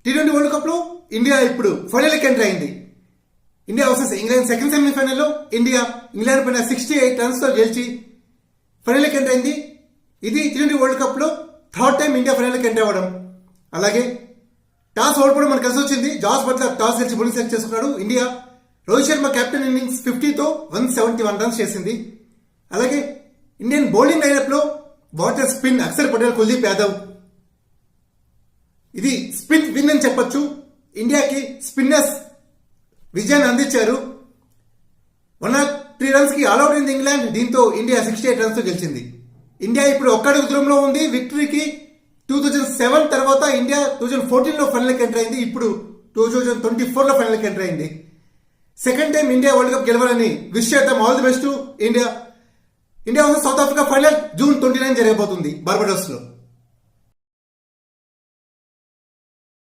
T20 world cup లో India ఇప్పుడు final కి ఎంటర్ అయింది. India versus England second semi-final లో ఇండియా ఇంగ్లాండ్ పైన 68 రన్స్ తో గెలిచి ఫైనల్ కి ఎంటర్ అయింది. ఇది T20 వరల్డ్ కప్ లో థర్డ్ టైం ఇండియా ఫైనల్ కి ఎంటర్ అవ్వడం. అలాగే టాస్ ఓడిపోవడం మనకు కలిసి వచ్చింది. జాస్ బట్లర్ టాస్ గెలిచి బౌలింగ్ సెలెక్ట్ చేసుకున్నాడు. India Rohit Sharma captain innings 50తో 171 రన్స్ చేసింది. అలాగే ఇండియన్ బౌలింగ్ లైనప్ లో వాటర్ స్పిన్ అక్షర్ పటేల్, కుల్దీప్ యాదవ్, ఇది స్పిన్ విన్ అని చెప్పొచ్చు. ఇండియాకి స్పిన్నర్స్ విజయాన్ని అందించారు. 103 రన్స్ కి ఆల్అౌట్ అయింది ఇంగ్లాండ్. దీంతో ఇండియా 68 రన్స్ తో గెలిచింది. ఇండియా ఇప్పుడు ఒక్కడి దూరంలో ఉంది విక్టరీకి. 2007 తర్వాత ఇండియా 2014 లో ఫైనల్ కి ఎంటర్ అయింది. ఇప్పుడు 2024 లో ఫైనల్ కి ఎంటర్ అయింది. Second time India world cup గెలవాలని విష్ చేద్దాం. All the best to India. India versus south Africa final June 29 జరగబోతుంది బార్బడోస్ లో.